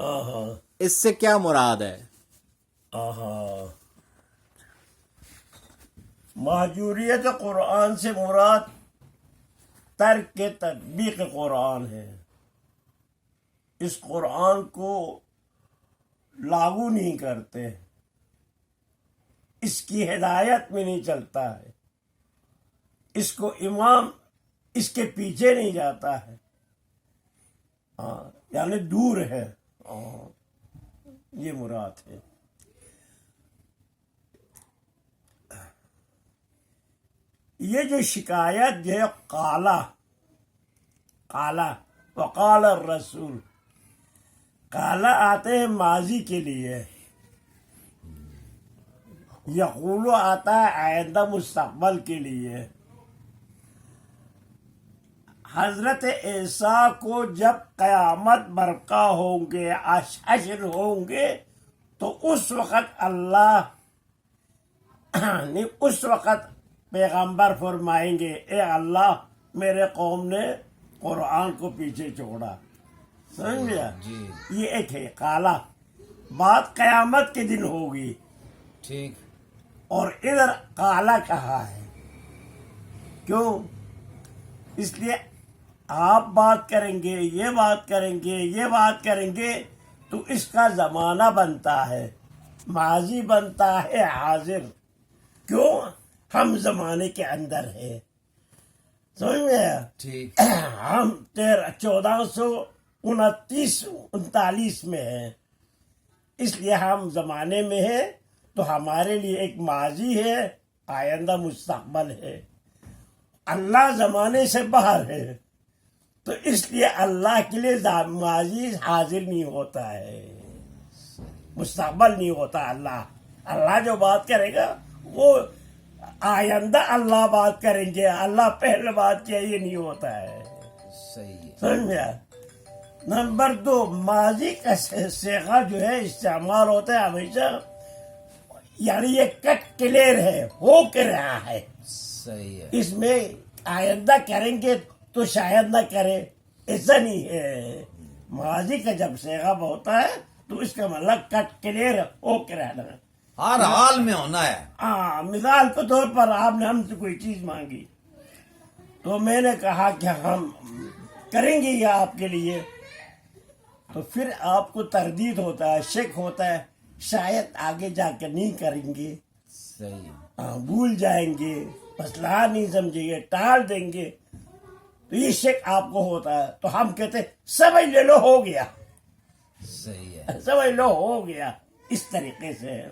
آہا اس سے کیا مراد ہے؟ آہا مہجوریت قرآن سے مراد ترک کے تطبیق قرآن ہے. اس قرآن کو لاگو نہیں کرتے، اس کی ہدایت میں نہیں چلتا ہے، اس کو امام اس کے پیچھے نہیں جاتا ہے، یعنی دور ہے. یہ مراد ہے. یہ جو شکایت جو ہے قالا وقال الرسول، قالا آتے ہیں ماضی کے لیے، یقول آتا ہے آئندہ مستقبل کے لیے. حضرت عیسیٰ کو جب قیامت برپا ہوں گے، حشر ہوں گے، تو اس وقت اللہ اس وقت پیغمبر فرمائیں گے اے اللہ میرے قوم نے قرآن کو پیچھے چھوڑا. سمجھ گیا؟ جی یہ ایک ہے قالا، بات قیامت کے دن ہوگی. ٹھیک. اور ادھر قالا کہا ہے. کیوں؟ اس لیے آپ بات کریں گے، یہ بات کریں گے، یہ بات کریں گے، تو اس کا زمانہ بنتا ہے، ماضی بنتا ہے حاضر. کیوں؟ ہم زمانے کے اندر ہے. سمجھ میں آیا؟ ٹھیک. ہم 1439 میں ہیں، اس لیے ہم زمانے میں ہیں. تو ہمارے لیے ایک ماضی ہے، آئندہ مستقبل ہے. اللہ زمانے سے باہر ہے، تو اس لیے اللہ کے لیے ماضی حاضر نہیں ہوتا ہے، مستقبل نہیں ہوتا. اللہ جو بات کرے گا وہ آئندہ اللہ بات کریں گے، اللہ پہلے بات کیا، یہ نہیں ہوتا ہے. صحیح ہے. سمجھ میں آیا؟ نمبر 2، ماضی کا صیغہ جو ہے استعمال ہوتا ہے ہمیشہ، یعنی یہ کٹ کلیئر ہے، ہو کے رہا ہے. صحیح ہے. اس میں آئندہ کریں گے تو شاید نہ کرے، ایسا نہیں ہے. ماضی کا جب صیغہ ہوتا ہے تو اس کا مطلب کٹ کلیئر ہو کے رہنا. ہر حال میں ہونا ہے. مثال کے طور پر آپ نے ہم سے کوئی چیز مانگی، تو میں نے کہا کہ ہم کریں گے یہ آپ کے لیے، تو پھر آپ کو تردید ہوتا ہے، شک ہوتا ہے، شاید آگے جا کے نہیں کریں گے، صحیح. بھول جائیں گے، مسئلہ نہیں سمجھیں گے، ٹال دیں گے، تو یہ شک آپ کو ہوتا ہے. تو ہم کہتے ہیں سمجھ لے لو ہو گیا، صحیح ہے. سمجھ لو ہو گیا. اس طریقے سے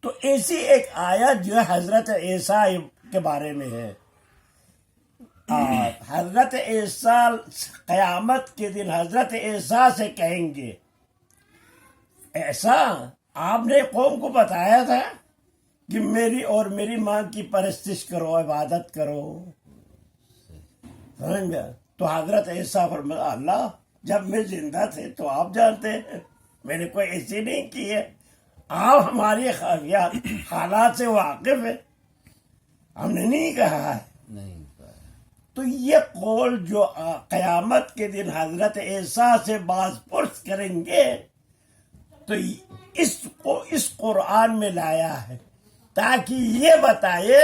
تو ایسی ایک آیت جو ہے حضرت عیسیٰ کے بارے میں ہے. حضرت عیسیٰ قیامت کے دن حضرت عیسیٰ سے کہیں گے ایسا آپ نے قوم کو بتایا تھا کہ میری اور میری ماں کی پرستش کرو، عبادت کرو. سمجھ گیا؟ تو حضرت عیسیٰ فرمایا اللہ جب میں زندہ تھے تو آپ جانتے ہیں، میں نے کوئی ایسی نہیں کی ہے، آپ ہماری حالات سے واقف ہے، ہم نے نہیں کہا ہے. نہیں. تو یہ قول جو قیامت کے دن حضرت عیسیٰ سے باز پرس کریں گے، تو اس کو اس قرآن میں لایا ہے تاکہ یہ بتائے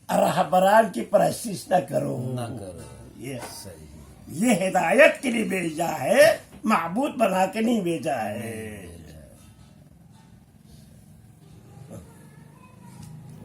رہبران کی پرستش نہ کرو. یہ ہدایت کے لیے بھیجا ہے، معبود بنا کے نہیں بھیجا ہے.